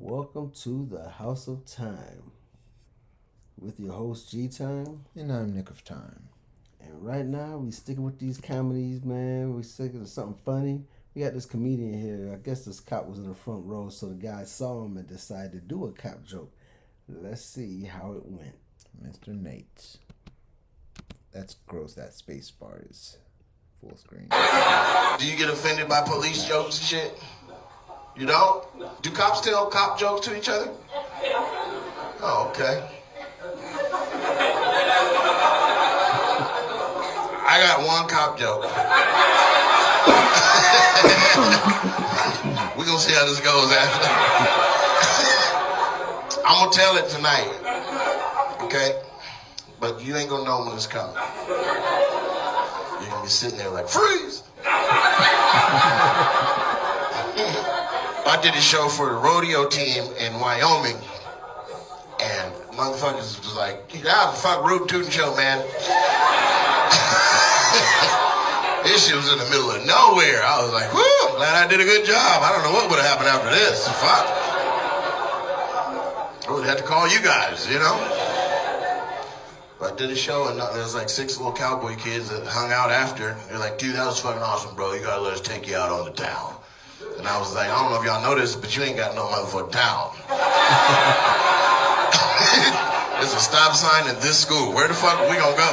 Welcome to the House of Time with your host G Time. And I'm Nick of Time. And right now we sticking with these comedies, man. We sticking to something funny. We got this comedian here. I guess this cop was in the front row, so the guy saw him and decided to do a cop joke. Let's see how it went. Mr. Nate. That's gross. That space bar is full screen. Do you get offended by police jokes and shit? You don't? Do cops tell cop jokes to each other? Oh, okay. I got one cop joke. We're gonna see how this goes after. I'm gonna tell it tonight. Okay? But you ain't gonna know when it's coming. You're gonna be sitting there like, freeze! I did a show for the rodeo team in Wyoming, and motherfuckers was like, that was a fucking root tootin' show, man. This shit was in the middle of nowhere. I was like, whew, I'm glad I did a good job. I don't know what would have happened after this. Fuck. I would have to call you guys, you know? But I did a show, and there was like 6 little cowboy kids that hung out after. They're like, dude, that was fucking awesome, bro. You gotta let us take you out on the town. And I was like, I don't know if y'all know this, but you ain't got no motherfucking town. There's a stop sign at this school. Where the fuck are we gonna go?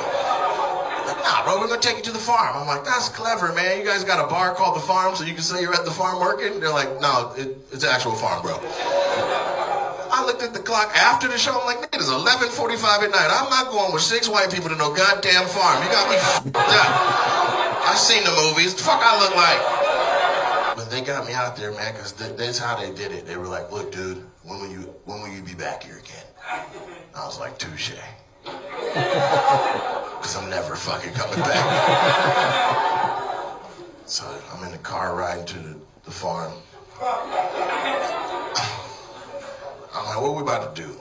Like, nah, bro, we're gonna take you to the farm. I'm like, that's clever, man. You guys got a bar called The Farm so you can say you're at the farm working? They're like, no, it's an actual farm, bro. I looked at the clock after the show. I'm like, it is 11:45 at night. I'm not going with 6 white people to no goddamn farm. You got me f***ed up. I seen the movies. The fuck I look like? But they got me out there, man, because that's how they did it. They were like, look, dude, when will you be back here again? I was like, touche. Because I'm never fucking coming back. So I'm in the car riding to the farm. I'm like, what are we about to do?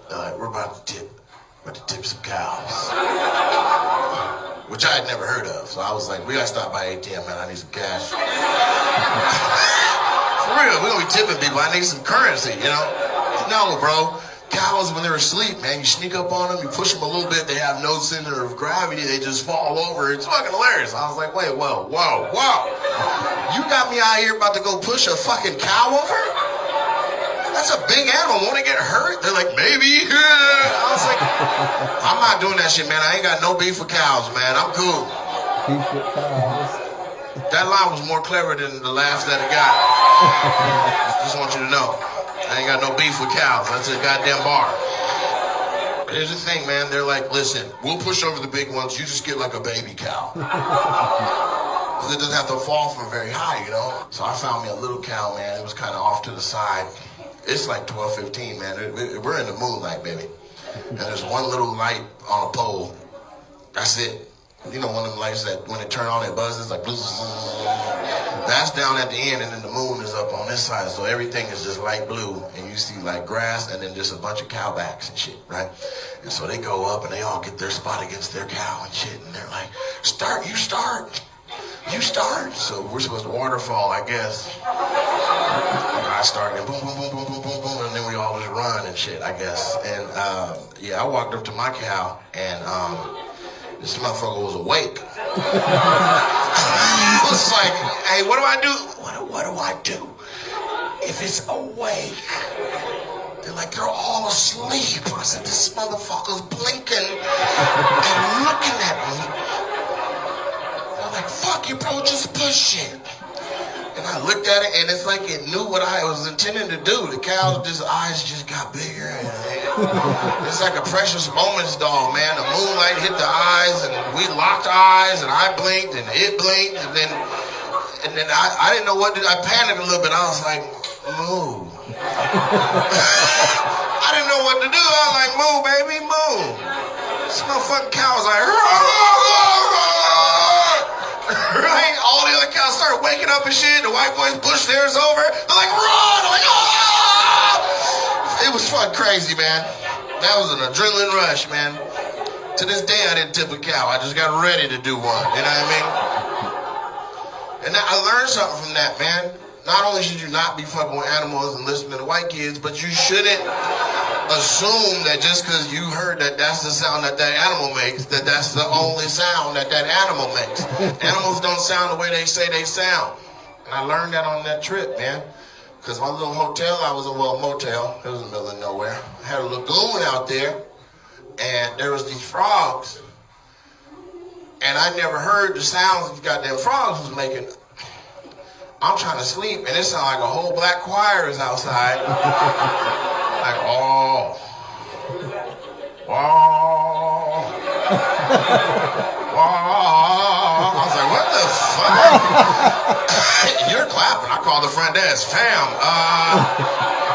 They're like, we're about to tip some cows. Which I had never heard of. So I was like, we gotta stop by ATM, man. I need some cash. For real, we're gonna be tipping people. I need some currency, you know? No, bro. Cows, when they're asleep, man, you sneak up on them, you push them a little bit, they have no center of gravity, they just fall over. It's fucking hilarious. I was like, wait, whoa. You got me out here about to go push a fucking cow over? That's a big animal. Won't it get hurt? They're like, maybe. I was like, I'm not doing that shit, man. I ain't got no beef with cows, man. I'm cool. Beef with cows. That line was more clever than the laughs that it got. Just want you to know. I ain't got no beef with cows. That's a goddamn bar. Here's the thing, man. They're like, listen, we'll push over the big ones. You just get like a baby cow. It doesn't have to fall from very high, you know? So I found me a little cow, man. It was kind of off to the side. It's like 12:15, man. We're in the moonlight, baby. And there's one little light on a pole. That's it. You know, one of them lights that when it turn on, it buzzes like blue. That's down at the end, and then the moon is up on this side. So everything is just light blue, and you see like grass, and then just a bunch of cowbacks and shit, right? And so they go up, and they all get their spot against their cow and shit, and they're like, you start. So we're supposed to waterfall, I guess. I started and boom, boom, boom, boom, boom, boom, boom, and then we all just run and shit, I guess. And I walked up to my cow, and this motherfucker was awake. I was like, hey, what do I do? What do I do if it's awake? They're like, they're all asleep. I said, this motherfucker's blinking and looking at me. Like, fuck you, bro, just push it. And I looked at it, and it's like it knew what I was intending to do. The cow's eyes just got bigger. And it's like a Precious Moments doll, man. The moonlight hit the eyes, and we locked eyes, and I blinked, and it blinked, and then I didn't know what to do. I panicked a little bit. I was like, move. I didn't know what to do. I was like, move, baby, move. This motherfucking cow was like, right? All the other cows started waking up and shit. The white boys pushed theirs over. They're like, run! I'm like, ah! It was fucking crazy, man. That was an adrenaline rush, man. To this day, I didn't tip a cow. I just got ready to do one. You know what I mean? And I learned something from that, man. not only should you not be fucking with animals and listening to white kids, but you shouldn't assume that just because you heard that that's the sound that animal makes, that that's the only sound that animal makes. Animals don't sound the way they say they sound. And I learned that on that trip, man. Because my little hotel, motel, it was in the middle of nowhere. I had a lagoon out there, and there was these frogs. And I never heard the sounds these goddamn frogs was making. I'm trying to sleep, and it sounded like a whole black choir is outside. Like, oh. I was like, what the fuck? You're clapping. I called the front desk. Fam,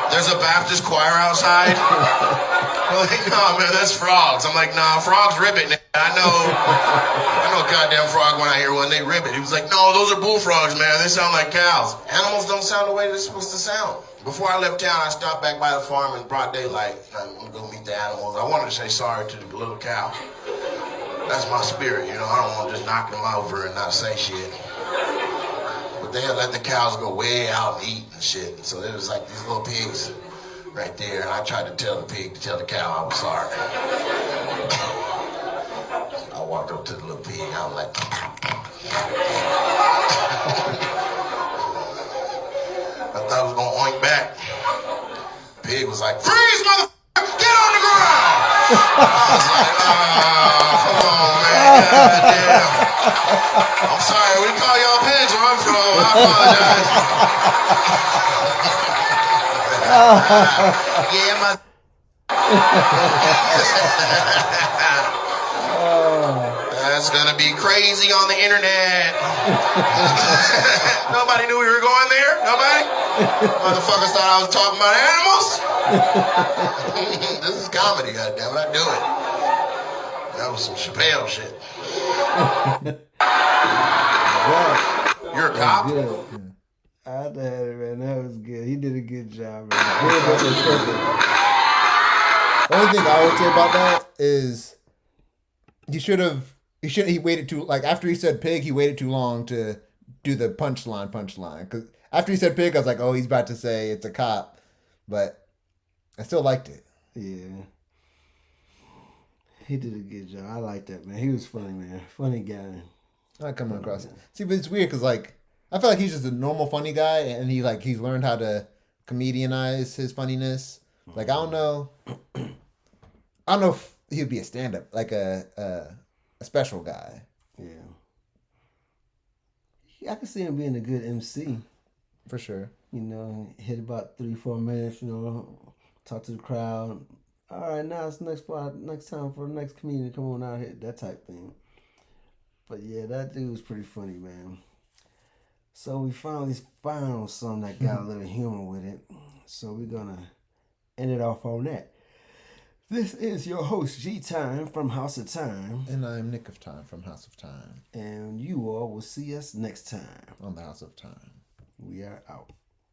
there's a Baptist choir outside. I'm like, no, man, that's frogs. I'm like, nah, frogs ribbit. I know a goddamn frog when I hear one, they ribbit. He was like, no, those are bullfrogs, man. They sound like cows. Animals don't sound the way they're supposed to sound. Before I left town, I stopped back by the farm in broad daylight. I'm gonna go meet the animals. I wanted to say sorry to the little cow. That's my spirit, you know. I don't want to just knock them over and not say shit. But they had let the cows go way out and eat and shit. So there was like these little pigs right there, and I tried to tell the pig to tell the cow I was sorry. I walked up to the little pig, I was like, I thought I was gonna oink back. Pig was like, freeze, motherfucker, get on the ground! I was like, come on, man, goddamn. I'm sorry, we call y'all pigs where I'm from, I apologize. Yeah, my... That's gonna be crazy on the internet. Nobody knew we were going there. Nobody? Motherfuckers thought I was talking about animals. This is comedy, goddammit. I do it. That was some Chappelle shit. You're a cop? Good. I had to have it, man. That was good. He did a good job, man. The only thing I would say about that is he waited too, like, after he said pig, he waited too long to do the punchline. Because after he said pig, I was like, oh, he's about to say it's a cop. But I still liked it. Yeah. He did a good job. I like that, man. He was funny, man. Funny guy. I come across it. See, but it's weird because, like, I feel like he's just a normal funny guy, and he's learned how to comedianize his funniness. Like, I don't know if he'd be a stand-up, like a special guy. Yeah. I can see him being a good MC. For sure. You know, hit about 3-4 minutes, you know, talk to the crowd. All right, now it's next time for the next comedian to come on out here, that type thing. But yeah, that dude was pretty funny, man. So we finally found something that got a little humor with it. So we're going to end it off on that. This is your host, G-Time from House of Time. And I'm Nick of Time from House of Time. And you all will see us next time On the House of Time. We are out.